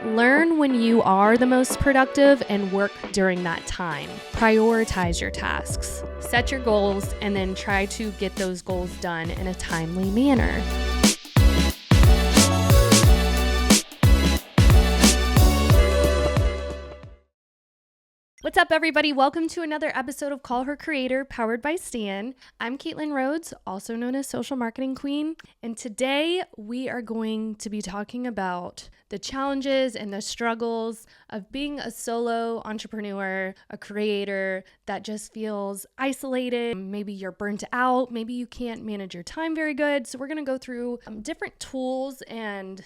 Learn when you are the most productive and work during that time. Prioritize your tasks. Set your goals and then try to get those goals done in a timely manner. What's up, everybody? Welcome to another episode of Call Her Creator, powered by Stan. I'm Caitlin Rhodes, also known as Social Marketing Queen, and today we are going to be talking about the challenges and the struggles of being a solo entrepreneur, a creator that just feels isolated. Maybe you're burnt out, maybe you can't manage your time very good. So we're going to go through different tools and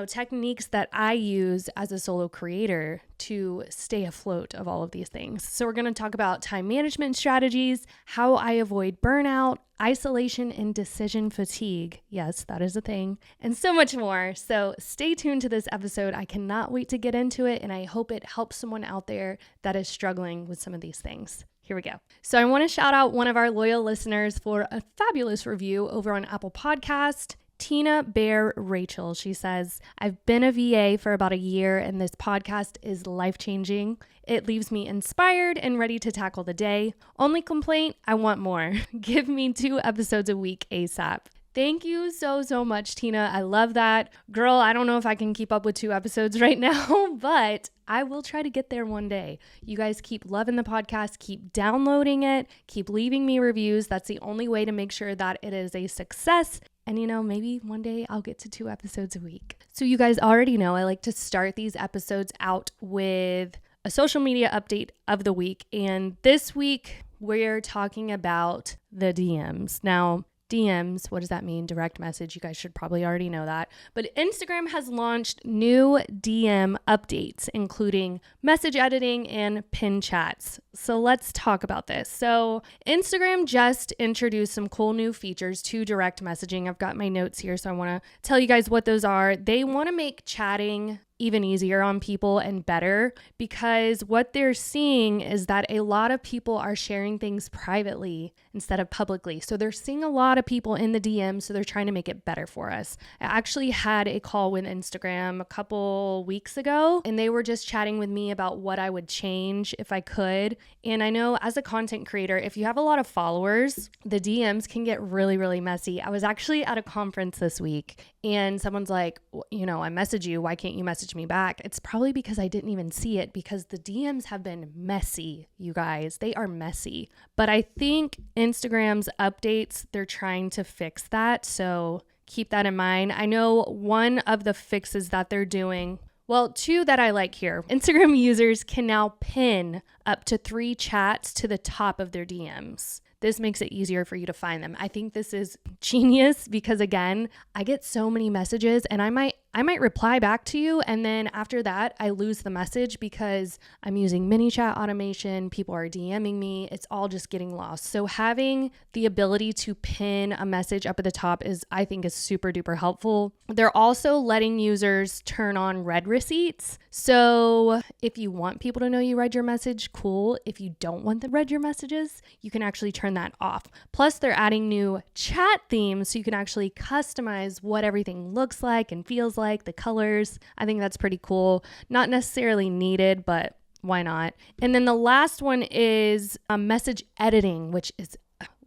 techniques that I use as a solo creator to stay afloat of all of these things. So we're going to talk about time management strategies, how I avoid burnout, isolation, and decision fatigue. Yes, that is a thing, and so much more. So stay tuned to this episode. I cannot wait to get into it, and I hope it helps someone out there that is struggling with some of these things. Here we go. So I want to shout out one of our loyal listeners for a fabulous review over on Apple Podcast. Tina Bear Rachel, she says, I've been a VA for about a year and this podcast is life-changing. It leaves me inspired and ready to tackle the day. Only complaint, I want more. Give me 2 episodes a week ASAP. Thank you so much, Tina. I love that. Girl, I don't know if I can keep up with 2 episodes right now, but I will try to get there one day. You guys keep loving the podcast, keep downloading it, keep leaving me reviews. That's the only way to make sure that it is a success. And maybe one day I'll get to 2 episodes a week. So you guys already know I like to start these episodes out with a social media update of the week. And this week we're talking about the DMs. Now, DMs, what does that mean? Direct message. You guys should probably already know that. But Instagram has launched new DM updates, including message editing and pin chats. So let's talk about this. So Instagram just introduced some cool new features to direct messaging. I've got my notes here, so I want to tell you guys what those are. They want to make chatting even easier on people and better, because what they're seeing is that a lot of people are sharing things privately instead of publicly. So they're seeing a lot of people in the DMs, so they're trying to make it better for us. I actually had a call with Instagram a couple weeks ago, and they were just chatting with me about what I would change if I could. And I know as a content creator, if you have a lot of followers, the DMs can get really messy. I was actually at a conference this week, and someone's like, I message you, why can't you message me back? It's probably because I didn't even see it, because the DMs have been messy, you guys. They are messy. But I think Instagram's updates, they're trying to fix that. So keep that in mind. I know one of the fixes that they're doing, well, 2 that I like here. Instagram users can now pin up to 3 chats to the top of their DMs. This makes it easier for you to find them. I think this is genius because, again, I get so many messages and I might reply back to you, and then after that, I lose the message because I'm using mini chat automation. People are DMing me. It's all just getting lost. So having the ability to pin a message up at the top I think is super duper helpful. They're also letting users turn on read receipts. So if you want people to know you read your message, cool. If you don't want them to read your messages, you can actually turn that off. Plus, they're adding new chat themes so you can actually customize what everything looks like and feels like, the colors. I think that's pretty cool. Not necessarily needed, but why not? And then the last one is message editing, which is,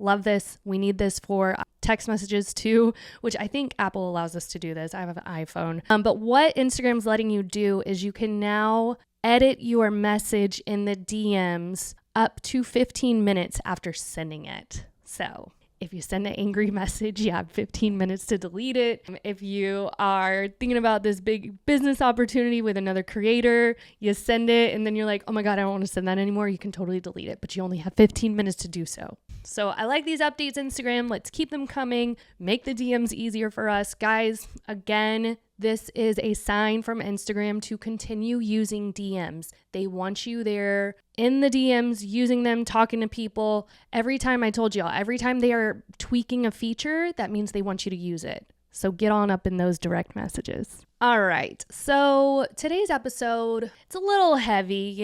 love this. We need this for text messages too, which I think Apple allows us to do this. I have an iPhone. But what Instagram's letting you do is you can now edit your message in the DMs up to 15 minutes after sending it. So if you send an angry message, you have 15 minutes to delete it. If you are thinking about this big business opportunity with another creator, you send it and then you're like, oh my God, I don't want to send that anymore. You can totally delete it, but you only have 15 minutes to do so. So I like these updates, Instagram. Let's keep them coming. Make the DMs easier for us. Guys, again, this is a sign from Instagram to continue using DMs. They want you there in the DMs, using them, talking to people. Every time, I told y'all, every time they are tweaking a feature, that means they want you to use it. So get on up in those direct messages. All right. So today's episode, it's a little heavy.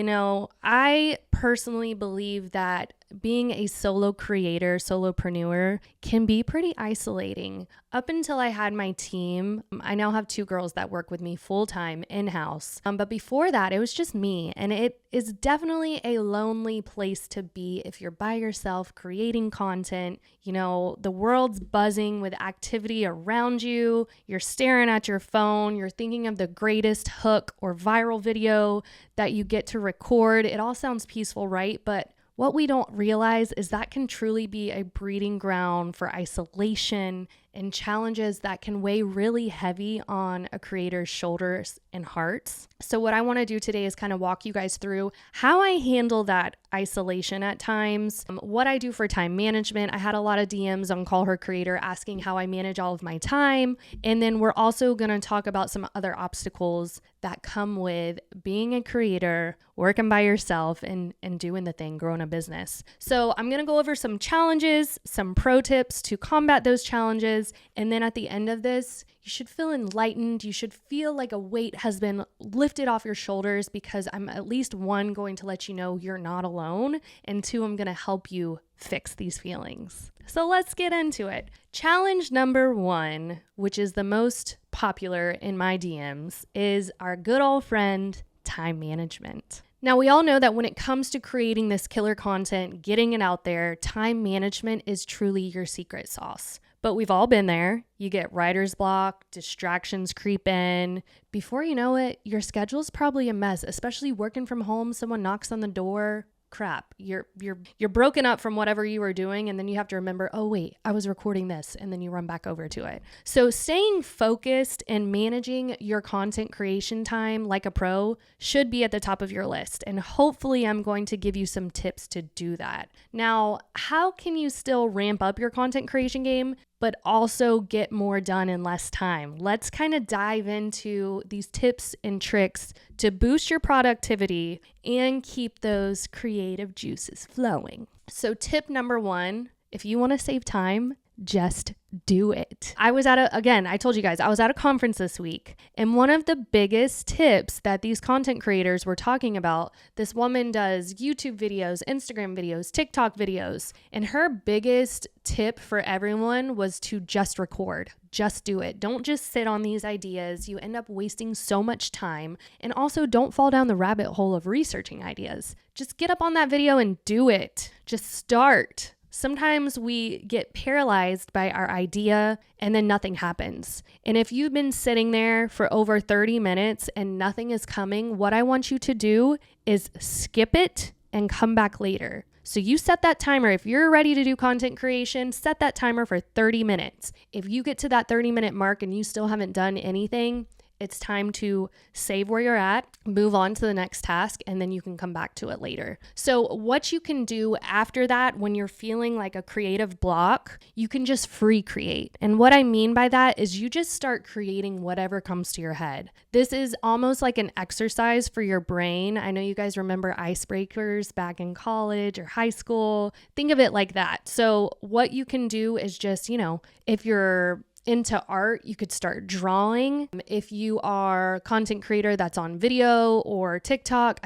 I personally believe that being a solo creator, solopreneur can be pretty isolating. Up until I had my team, I now have 2 girls that work with me full-time in-house. But before that, it was just me. And it is definitely a lonely place to be if you're by yourself creating content. You know, the world's buzzing with activity around you. You're staring at your phone. You're thinking of the greatest hook or viral video that you get to record. It all sounds peaceful, right? But what we don't realize is that can truly be a breeding ground for isolation and challenges that can weigh really heavy on a creator's shoulders and hearts. So what I want to do today is kind of walk you guys through how I handle that isolation at times, what I do for time management. I had a lot of DMs on Call Her Creator asking how I manage all of my time. And then we're also going to talk about some other obstacles that come with being a creator, working by yourself, and doing the thing, growing a business. So I'm going to go over some challenges, some pro tips to combat those challenges. And then at the end of this, you should feel enlightened. You should feel like a weight has been lifted off your shoulders, because I'm at least 1, going to let you know you're not alone, and 2, I'm going to help you fix these feelings. So let's get into it. Challenge number 1, which is the most popular in my DMs, is our good old friend, time management. Now, we all know that when it comes to creating this killer content, getting it out there, time management is truly your secret sauce. But we've all been there. You get writer's block, distractions creep in. Before you know it, your schedule's probably a mess, especially working from home. Someone knocks on the door. Crap, you're broken up from whatever you were doing, and then you have to remember, oh wait, I was recording this, and then you run back over to it. So staying focused and managing your content creation time like a pro should be at the top of your list, and hopefully I'm going to give you some tips to do that. Now, how can you still ramp up your content creation game but also get more done in less time? Let's kind of dive into these tips and tricks to boost your productivity and keep those creative juices flowing. So tip number 1, if you want to save time, just do it. I told you guys, I was at a conference this week, and one of the biggest tips that these content creators were talking about, this woman does YouTube videos, Instagram videos, TikTok videos, and her biggest tip for everyone was to just record. Just do it. Don't just sit on these ideas. You end up wasting so much time. And also, don't fall down the rabbit hole of researching ideas. Just get up on that video and do it. Just start. Sometimes we get paralyzed by our idea and then nothing happens. And if you've been sitting there for over 30 minutes and nothing is coming, what I want you to do is skip it and come back later. So you set that timer. If you're ready to do content creation, set that timer for 30 minutes. If you get to that 30-minute mark and you still haven't done anything, it's time to save where you're at, move on to the next task, and then you can come back to it later. So what you can do after that, when you're feeling like a creative block, you can just free create. And what I mean by that is you just start creating whatever comes to your head. This is almost like an exercise for your brain. I know you guys remember icebreakers back in college or high school. Think of it like that. So what you can do is just, if you're into art, you could start drawing. If you are a content creator that's on video or TikTok,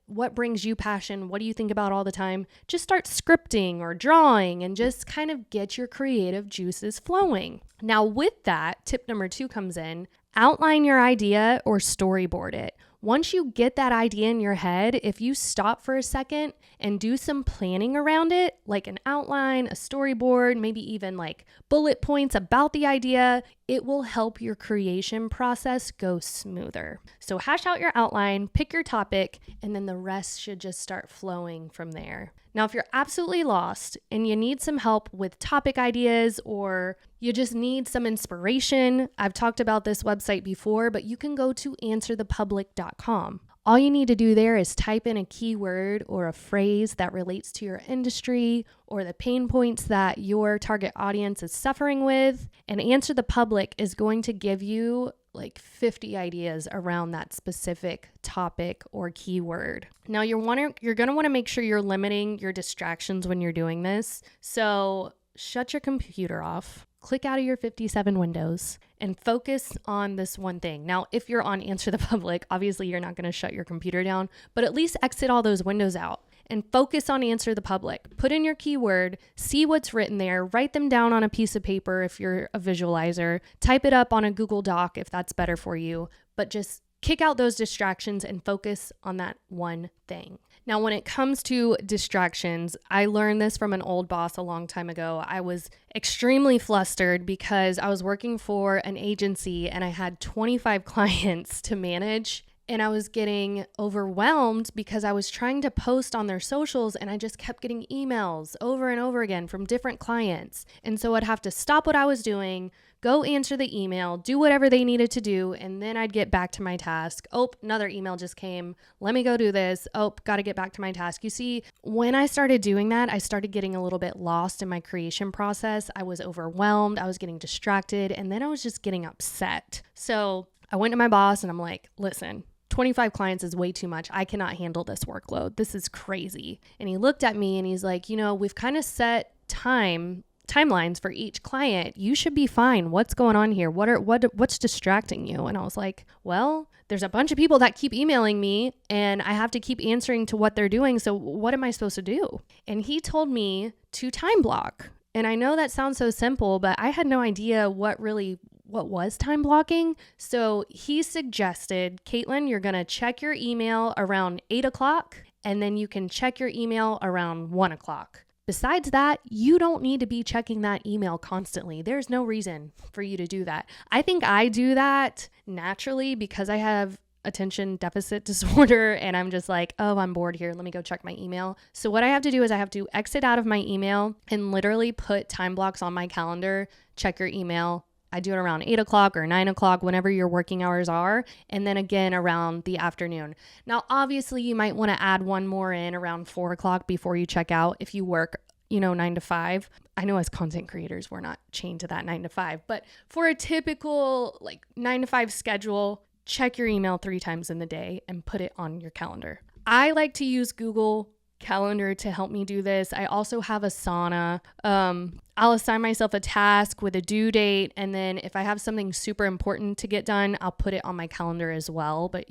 what brings you passion? What do you think about all the time? Just start scripting or drawing and just kind of get your creative juices flowing. Now with that, tip number 2 comes in. Outline your idea or storyboard it. Once you get that idea in your head, if you stop for a second and do some planning around it, like an outline, a storyboard, maybe even like bullet points about the idea, it will help your creation process go smoother. So hash out your outline, pick your topic, and then the rest should just start flowing from there. Now, if you're absolutely lost and you need some help with topic ideas, or you just need some inspiration, I've talked about this website before, but you can go to answerthepublic.com. All you need to do there is type in a keyword or a phrase that relates to your industry or the pain points that your target audience is suffering with, and Answer the Public is going to give you like 50 ideas around that specific topic or keyword. Now you're going to want to make sure you're limiting your distractions when you're doing this. So shut your computer off, click out of your 57 windows, and focus on this one thing. Now, if you're on Answer the Public, obviously you're not going to shut your computer down, but at least exit all those windows out and focus on answer the public. Put in your keyword, see what's written there, write them down on a piece of paper if you're a visualizer, type it up on a Google Doc if that's better for you, but just kick out those distractions and focus on that one thing. Now, when it comes to distractions, I learned this from an old boss a long time ago. I was extremely flustered because I was working for an agency and I had 25 clients to manage. And I was getting overwhelmed because I was trying to post on their socials and I just kept getting emails over and over again from different clients. And so I'd have to stop what I was doing, go answer the email, do whatever they needed to do, and then I'd get back to my task. Oh, another email just came. Let me go do this. Oh, got to get back to my task. You see, when I started doing that, I started getting a little bit lost in my creation process. I was overwhelmed. I was getting distracted, and then I was just getting upset. So I went to my boss and I'm like, listen, 25 clients is way too much. I cannot handle this workload. This is crazy. And he looked at me and he's like, we've kind of set timelines for each client. You should be fine. What's going on here? What's distracting you? And I was like, well, there's a bunch of people that keep emailing me and I have to keep answering to what they're doing. So what am I supposed to do? And he told me to time block. And I know that sounds so simple, but I had no idea what was time blocking. So he suggested, Caitlin, you're going to check your email around 8 o'clock and then you can check your email around 1 o'clock. Besides that, you don't need to be checking that email constantly. There's no reason for you to do that. I think I do that naturally because I have attention deficit disorder and I'm just like, oh, I'm bored here. Let me go check my email. So what I have to do is I have to exit out of my email and literally put time blocks on my calendar, check your email. I do it around 8 o'clock or 9 o'clock, whenever your working hours are. And then again, around the afternoon. Now, obviously you might want to add one more in around 4 o'clock before you check out if you work 9 to 5. I know as content creators, we're not chained to that 9 to 5, but for a typical 9 to 5 schedule, check your email 3 times in the day and put it on your calendar. I like to use Google Calendar to help me do this. I also have Asana. I'll assign myself a task with a due date. And then if I have something super important to get done, I'll put it on my calendar as well. But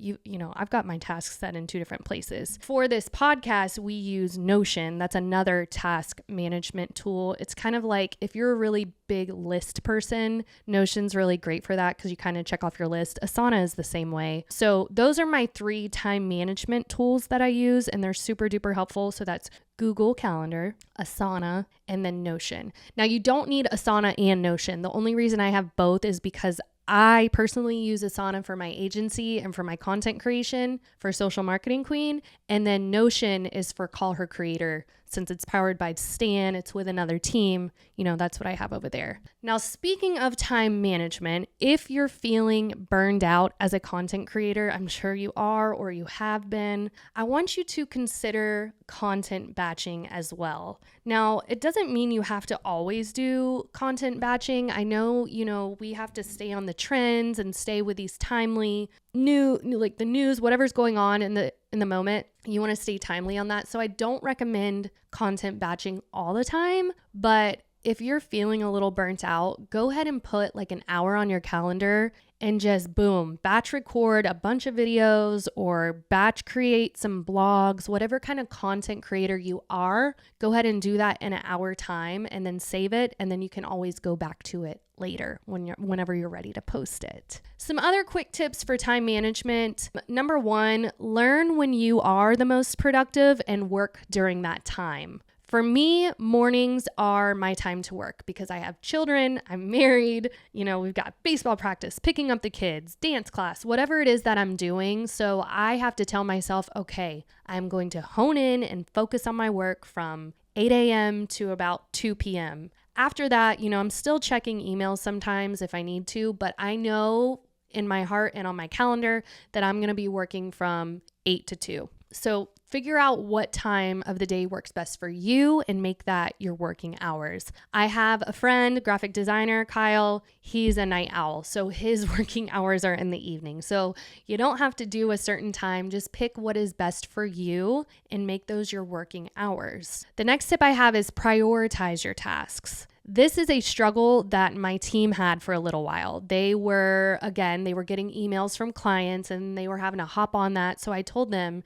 I've got my tasks set in 2 different places. For this podcast, we use Notion. That's another task management tool. It's kind of like if you're a really big list person, Notion's really great for that because you kind of check off your list. Asana is the same way. So those are my 3 time management tools that I use and they're super duper helpful. So that's Google Calendar, Asana, and then Notion. Now you don't need Asana and Notion. The only reason I have both is because I personally use Asana for my agency and for my content creation for Social Marketing Queen. And then Notion is for Call Her Creator. Since it's powered by Stan, it's with another team, that's what I have over there. Now, speaking of time management, if you're feeling burned out as a content creator, I'm sure you are or you have been, I want you to consider content batching as well. Now, it doesn't mean you have to always do content batching. I know, we have to stay on the trends and stay with these timely the news, whatever's going on in the moment. You want to stay timely on that. So I don't recommend content batching all the time, but if you're feeling a little burnt out, go ahead and put an hour on your calendar and just boom, batch record a bunch of videos or batch create some blogs, whatever kind of content creator you are, go ahead and do that in an hour time and then save it. And then you can always go back to it later whenever you're ready to post it. Some other quick tips for time management. Number 1, learn when you are the most productive and work during that time. For me, mornings are my time to work because I have children, I'm married, we've got baseball practice, picking up the kids, dance class, whatever it is that I'm doing. So I have to tell myself, okay, I'm going to hone in and focus on my work from 8 a.m. to about 2 p.m. After that, I'm still checking emails sometimes if I need to, but I know in my heart and on my calendar that I'm going to be working from 8 to 2. So figure out what time of the day works best for you and make that your working hours. I have a friend, graphic designer, Kyle. He's a night owl, so his working hours are in the evening. So you don't have to do a certain time. Just pick what is best for you and make those your working hours. The next tip I have is prioritize your tasks. This is a struggle that my team had for a little while. They were getting emails from clients and they were having to hop on that. So I told them,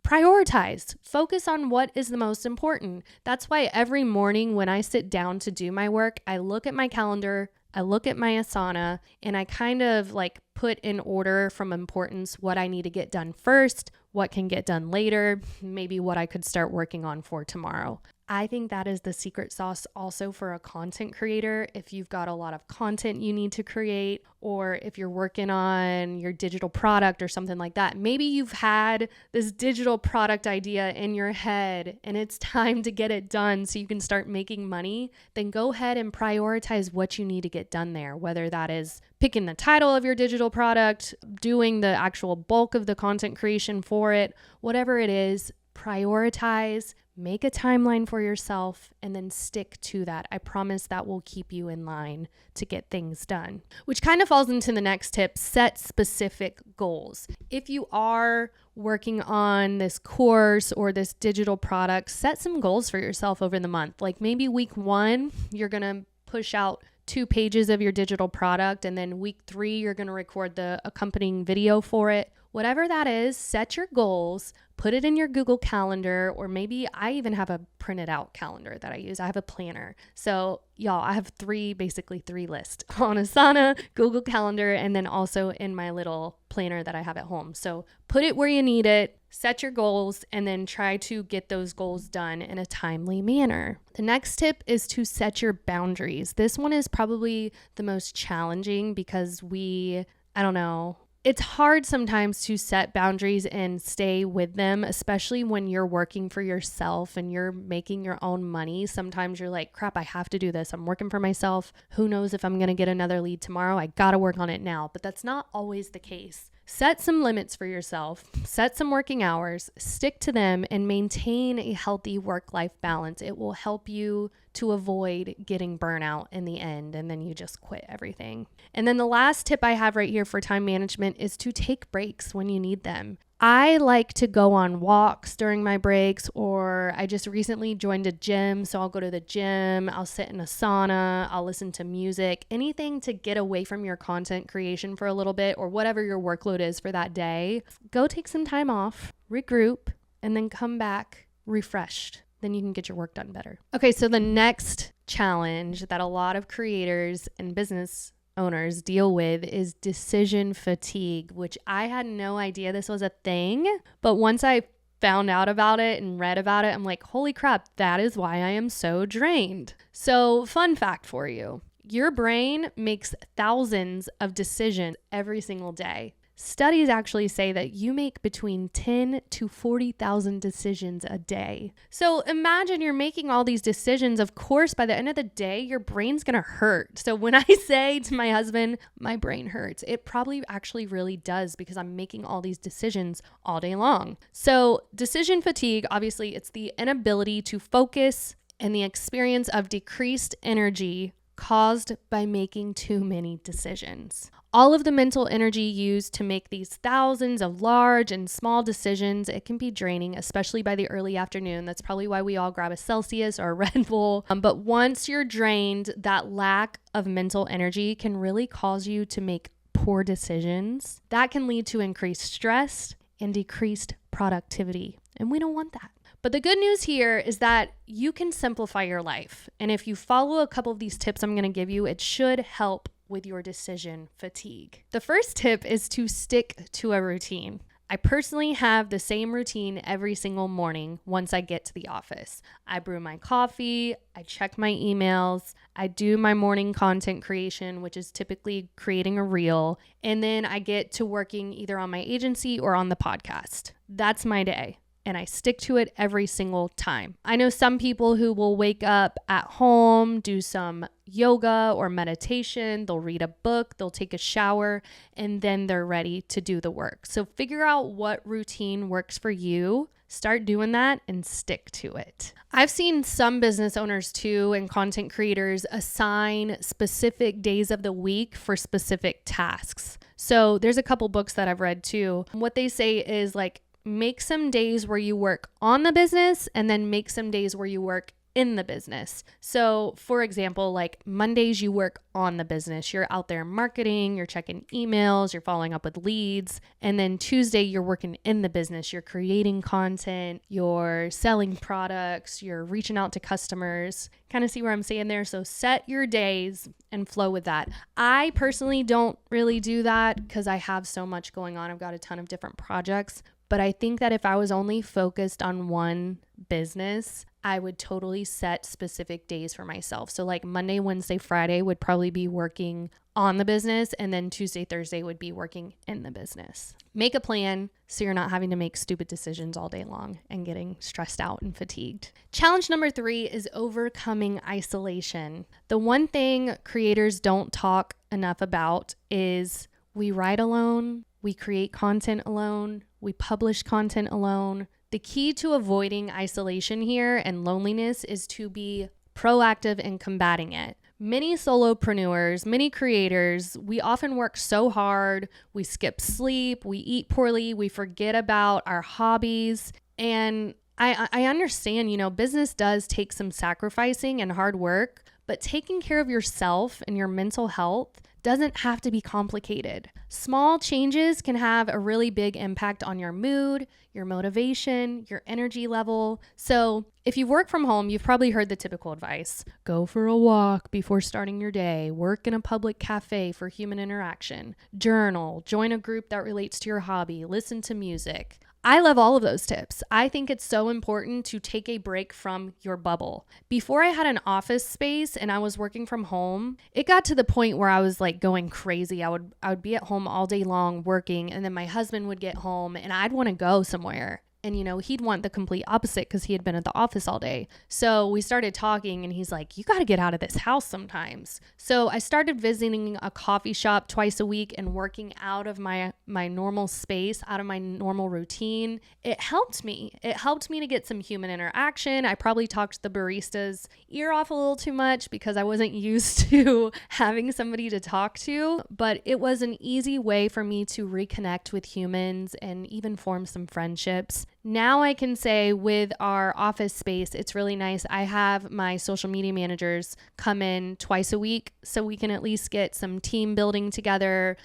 prioritize. Focus on what is the most important. That's why every morning when I sit down to do my work, I look at my calendar, I look at my Asana, and I kind of like put in order from importance what I need to get done first, what can get done later, maybe what I could start working on for tomorrow. I think that is the secret sauce also for a content creator. If you've got a lot of content you need to create, or if you're working on your digital product or something like that, maybe you've had this digital product idea in your head and it's time to get it done so you can start making money, then go ahead and prioritize what you need to get done there, whether that is picking the title of your digital product, doing the actual bulk of the content creation for it, whatever it is, prioritize, make a timeline for yourself, and then stick to that. I promise that will keep you in line to get things done, which kind of falls into the next tip: set specific goals. If you are working on this course or this digital product, set some goals for yourself over the month. Like maybe week 1, you're going to push out 2 pages of your digital product, and then week 3, you're going to record the accompanying video for it. Whatever that is, set your goals, put it in your Google Calendar, or maybe I even have a printed out calendar that I use. I have a planner. So y'all, I have basically three lists on Asana, Google Calendar, and then also in my little planner that I have at home. So put it where you need it, set your goals, and then try to get those goals done in a timely manner. The next tip is to set your boundaries. This one is probably the most challenging because it's hard sometimes to set boundaries and stay with them, especially when you're working for yourself and you're making your own money. Sometimes you're like, crap, I have to do this. I'm working for myself. Who knows if I'm going to get another lead tomorrow? I got to work on it now. But that's not always the case. Set some limits for yourself, set some working hours, stick to them, and maintain a healthy work-life balance. It will help you to avoid getting burnout in the end, and then you just quit everything. And then the last tip I have right here for time management is to take breaks when you need them. I like to go on walks during my breaks, or I just recently joined a gym, so I'll go to the gym, I'll sit in a sauna, I'll listen to music, anything to get away from your content creation for a little bit, or whatever your workload is for that day. Go take some time off, regroup, and then come back refreshed. Then you can get your work done better. Okay, so the next challenge that a lot of creators and business owners deal with is decision fatigue, which I had no idea this was a thing. But once I found out about it and read about it, I'm like, holy crap, that is why I am so drained. So fun fact for you, your brain makes thousands of decisions every single day. Studies actually say that you make between 10 to 40,000 decisions a day. So imagine you're making all these decisions. Of course, by the end of the day, your brain's going to hurt. So when I say to my husband, my brain hurts, it probably actually really does because I'm making all these decisions all day long. So decision fatigue, obviously, it's the inability to focus and the experience of decreased energy caused by making too many decisions. All of the mental energy used to make these thousands of large and small decisions, it can be draining, especially by the early afternoon. That's probably why we all grab a Celsius or a Red Bull. But once you're drained, that lack of mental energy can really cause you to make poor decisions. That can lead to increased stress and decreased productivity. And we don't want that. But the good news here is that you can simplify your life. And if you follow a couple of these tips I'm going to give you, it should help with your decision fatigue. The first tip is to stick to a routine. I personally have the same routine every single morning once I get to the office. I brew my coffee, I check my emails, I do my morning content creation, which is typically creating a reel, and then I get to working either on my agency or on the podcast. That's my day. And I stick to it every single time. I know some people who will wake up at home, do some yoga or meditation, they'll read a book, they'll take a shower, and then they're ready to do the work. So figure out what routine works for you. Start doing that and stick to it. I've seen some business owners too and content creators assign specific days of the week for specific tasks. So there's a couple books that I've read too. What they say is like, make some days where you work on the business and then make some days where you work in the business. So for example, like Mondays, you work on the business. You're out there marketing, you're checking emails, you're following up with leads. And then Tuesday, you're working in the business. You're creating content, you're selling products, you're reaching out to customers. Kind of see where I'm saying there? So set your days and flow with that. I personally don't really do that because I have so much going on. I've got a ton of different projects. But I think that if I was only focused on one business, I would totally set specific days for myself. So like Monday, Wednesday, Friday would probably be working on the business, and then Tuesday, Thursday would be working in the business. Make a plan so you're not having to make stupid decisions all day long and getting stressed out and fatigued. Challenge number 3 is overcoming isolation. The one thing creators don't talk enough about is we write alone, we create content alone, we publish content alone. The key to avoiding isolation here and loneliness is to be proactive in combating it. Many solopreneurs, many creators, we often work so hard, we skip sleep, we eat poorly, we forget about our hobbies. And I understand, business does take some sacrificing and hard work, but taking care of yourself and your mental health doesn't have to be complicated. Small changes can have a really big impact on your mood, your motivation, your energy level. So if you work from home, you've probably heard the typical advice. Go for a walk before starting your day. Work in a public cafe for human interaction. Journal. Join a group that relates to your hobby. Listen to music. I love all of those tips. I think it's so important to take a break from your bubble. Before I had an office space and I was working from home, it got to the point where I was like going crazy. I would be at home all day long working, and then my husband would get home and I'd want to go somewhere. And, he'd want the complete opposite because he had been at the office all day. So we started talking and he's like, you got to get out of this house sometimes. So I started visiting a coffee shop twice a week and working out of my normal space, out of my normal routine. It helped me. It helped me to get some human interaction. I probably talked the barista's ear off a little too much because I wasn't used to having somebody to talk to, but it was an easy way for me to reconnect with humans and even form some friendships. Now I can say with our office space, it's really nice. I have my social media managers come in twice a week so we can at least get some team building together,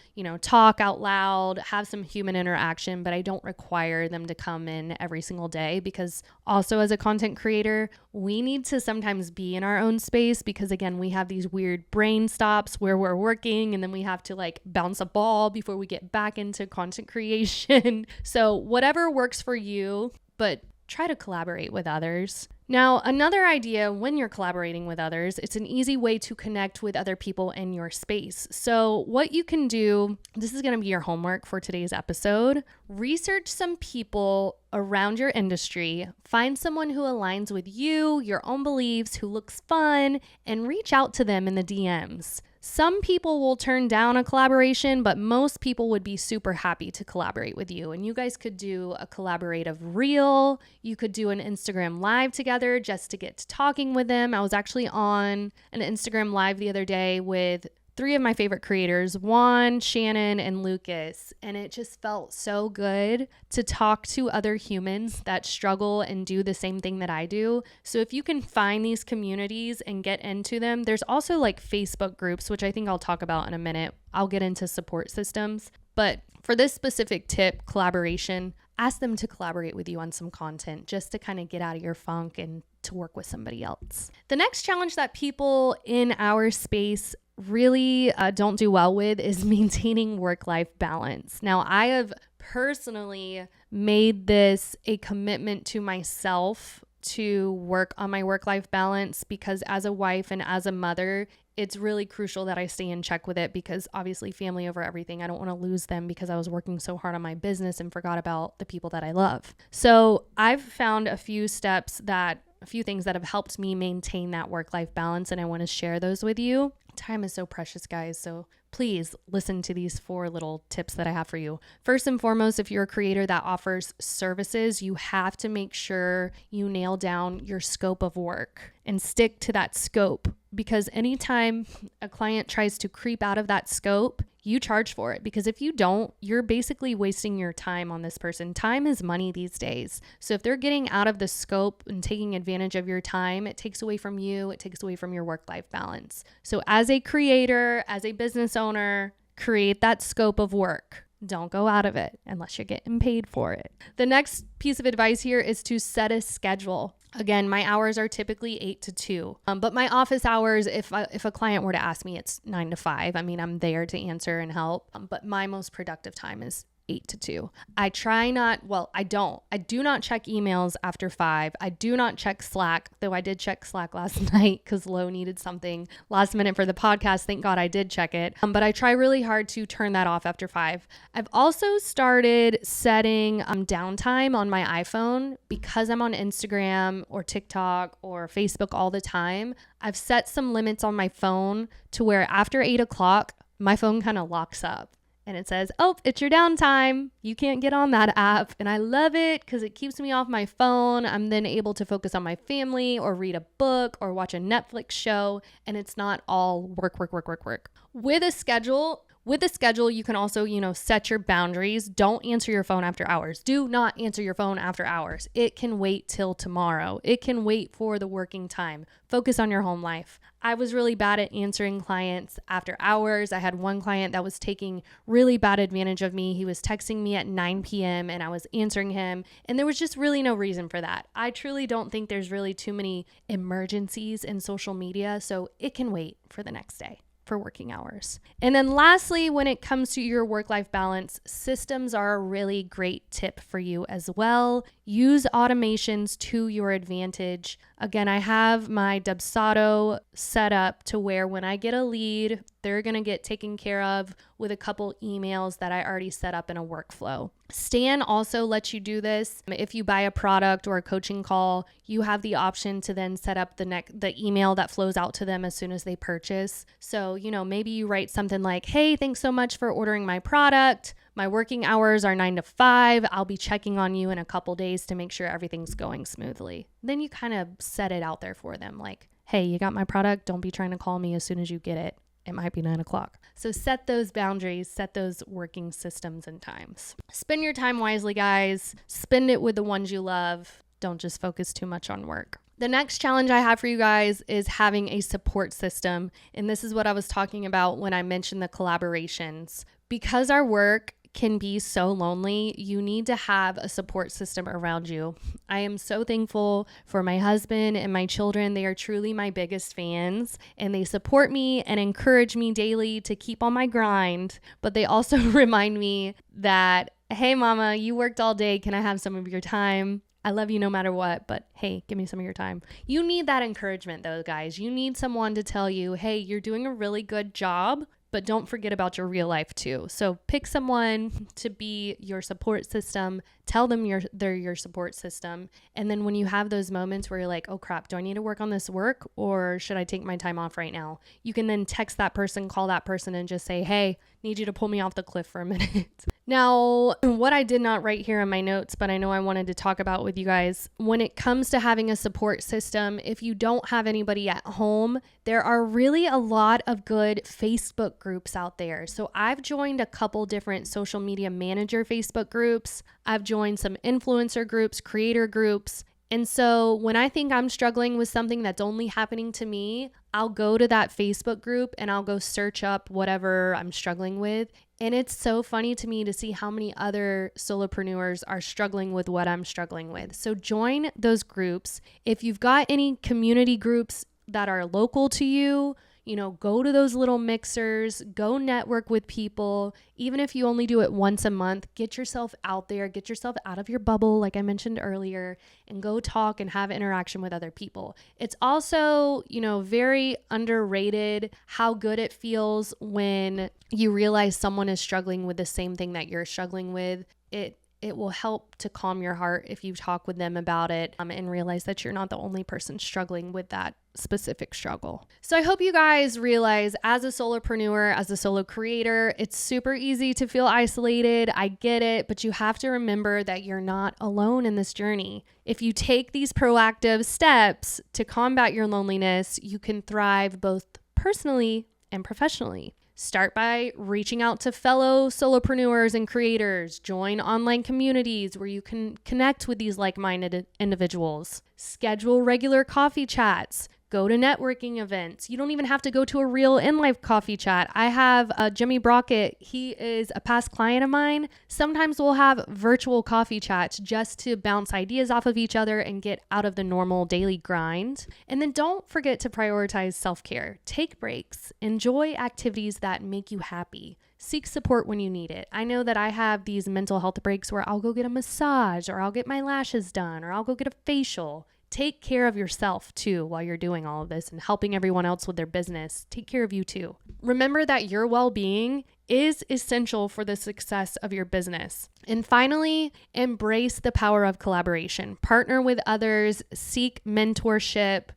talk out loud, have some human interaction, but I don't require them to come in every single day because also as a content creator, we need to sometimes be in our own space because again, we have these weird brain stops where we're working and then we have to like bounce a ball before we get back into content creation. So whatever works for you, but try to collaborate with others. Now, another idea when you're collaborating with others, it's an easy way to connect with other people in your space. So what you can do, this is going to be your homework for today's episode. Research some people around your industry, find someone who aligns with you, your own beliefs, who looks fun, and reach out to them in the DMs. Some people will turn down a collaboration, but most people would be super happy to collaborate with you. And you guys could do a collaborative reel. You could do an Instagram live together just to get to talking with them. I was actually on an Instagram live the other day with 3 of my favorite creators, Juan, Shannon, and Lucas. And it just felt so good to talk to other humans that struggle and do the same thing that I do. So if you can find these communities and get into them, there's also like Facebook groups, which I think I'll talk about in a minute. I'll get into support systems. But for this specific tip, collaboration, ask them to collaborate with you on some content just to kind of get out of your funk and to work with somebody else. The next challenge that people in our space really don't do well with is maintaining work-life balance. Now, I have personally made this a commitment to myself to work on my work-life balance because as a wife and as a mother, it's really crucial that I stay in check with it because obviously family over everything. I don't want to lose them because I was working so hard on my business and forgot about the people that I love. So I've found a few things that have helped me maintain that work-life balance, and I want to share those with you. Time is so precious, guys, so please listen to these 4 little tips that I have for you. First and foremost, if you're a creator that offers services, you have to make sure you nail down your scope of work and stick to that scope. because anytime a client tries to creep out of that scope, you charge for it, because if you don't, you're basically wasting your time on this person. Time is money these days. So if they're getting out of the scope and taking advantage of your time, it takes away from you, it takes away from your work-life balance. So as a creator, as a business owner, create that scope of work. Don't go out of it unless you're getting paid for it. The next piece of advice here is to set a schedule. Again, my hours are typically 8 to 2. But my office hours, if a client were to ask me, it's 9 to 5. I mean, I'm there to answer and help. But my most productive time is 8 to 2. I do not check emails after 5. I do not check Slack, though I did check Slack last night because Lo needed something last minute for the podcast. Thank God I did check it. But I try really hard to turn that off after 5. I've also started setting downtime on my iPhone because I'm on Instagram or TikTok or Facebook all the time. I've set some limits on my phone to where after 8 o'clock, my phone kind of locks up. And it says, oh, it's your downtime. You can't get on that app. And I love it because it keeps me off my phone. I'm then able to focus on my family or read a book or watch a Netflix show. And it's not all work. With a schedule, you can also, set your boundaries. Don't answer your phone after hours. Do not answer your phone after hours. It can wait till tomorrow. It can wait for the working time. Focus on your home life. I was really bad at answering clients after hours. I had one client that was taking really bad advantage of me. He was texting me at 9 p.m. and I was answering him, and there was just really no reason for that. I truly don't think there's really too many emergencies in social media, so it can wait for the next day for working hours. And then lastly, when it comes to your work-life balance, systems are a really great tip for you as well. Use automations to your advantage. Again, I have my Dubsado set up to where when I get a lead, they're going to get taken care of with a couple emails that I already set up in a workflow. Stan also lets you do this. If you buy a product or a coaching call, you have the option to then set up the email that flows out to them as soon as they purchase. So, maybe you write something like, hey, thanks so much for ordering my product. My working hours are 9 to 5. I'll be checking on you in a couple days to make sure everything's going smoothly. Then you kind of set it out there for them like, hey, you got my product? Don't be trying to call me as soon as you get it. It might be 9 o'clock. So set those boundaries, set those working systems and times. Spend your time wisely, guys. Spend it with the ones you love. Don't just focus too much on work. The next challenge I have for you guys is having a support system. And this is what I was talking about when I mentioned the collaborations. Because our work can be so lonely, you need to have a support system around you. I am so thankful for my husband and my children. They are truly my biggest fans, and they support me and encourage me daily to keep on my grind. But they also remind me that, hey, mama, you worked all day. Can I have some of your time? I love you no matter what, but hey, give me some of your time. You need that encouragement though, guys. You need someone to tell you, hey, you're doing a really good job, but don't forget about your real life too. So pick someone to be your support system. Tell them they're your support system. And then when you have those moments where you're like, oh crap, do I need to work on this work or should I take my time off right now? You can then text that person, call that person and just say, hey, need you to pull me off the cliff for a minute. Now, what I did not write here in my notes, but I know I wanted to talk about with you guys, when it comes to having a support system, if you don't have anybody at home, there are really a lot of good Facebook groups out there. So I've joined a couple different social media manager Facebook groups. I've joined some influencer groups, creator groups. And so when I think I'm struggling with something that's only happening to me, I'll go to that Facebook group and I'll go search up whatever I'm struggling with. And it's so funny to me to see how many other solopreneurs are struggling with what I'm struggling with. So join those groups. If you've got any community groups that are local to you, go to those little mixers, go network with people. Even if you only do it once a month, get yourself out there, get yourself out of your bubble, like I mentioned earlier, and go talk and have interaction with other people. It's also, very underrated how good it feels when you realize someone is struggling with the same thing that you're struggling with. it will help to calm your heart if you talk with them about it and realize that you're not the only person struggling with that specific struggle. So I hope you guys realize, as a solopreneur, as a solo creator, it's super easy to feel isolated. I get it, but you have to remember that you're not alone in this journey. If you take these proactive steps to combat your loneliness, you can thrive both personally and professionally. Start by reaching out to fellow solopreneurs and creators. Join online communities where you can connect with these like-minded individuals. Schedule regular coffee chats. Go to networking events. You don't even have to go to a real in-life coffee chat. I have Jimmy Brockett. He is a past client of mine. Sometimes we'll have virtual coffee chats just to bounce ideas off of each other and get out of the normal daily grind. And then don't forget to prioritize self-care. Take breaks. Enjoy activities that make you happy. Seek support when you need it. I know that I have these mental health breaks where I'll go get a massage, or I'll get my lashes done, or I'll go get a facial. Take care of yourself too while you're doing all of this and helping everyone else with their business. Take care of you too. Remember that your well-being is essential for the success of your business. And finally, embrace the power of collaboration. Partner with others, seek mentorship.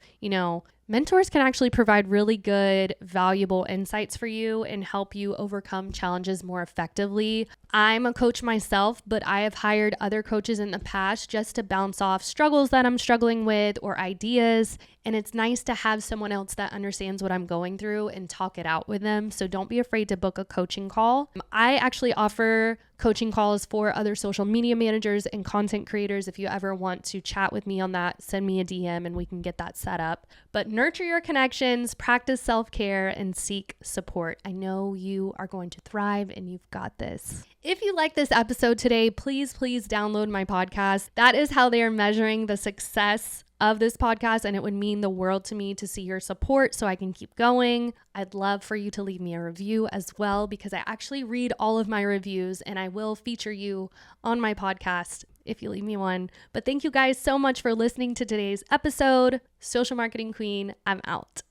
Mentors can actually provide really good, valuable insights for you and help you overcome challenges more effectively. I'm a coach myself, but I have hired other coaches in the past just to bounce off struggles that I'm struggling with or ideas. And it's nice to have someone else that understands what I'm going through and talk it out with them. So don't be afraid to book a coaching call. I actually offer coaching calls for other social media managers and content creators. If you ever want to chat with me on that, send me a DM and we can get that set up. But nurture your connections, practice self-care, and seek support. I know you are going to thrive and you've got this. If you like this episode today, please download my podcast. That is how they are measuring the success of this podcast, and it would mean the world to me to see your support so I can keep going. I'd love for you to leave me a review as well, because I actually read all of my reviews and I will feature you on my podcast if you leave me one. But thank you guys so much for listening to today's episode. Social Marketing Queen, I'm out.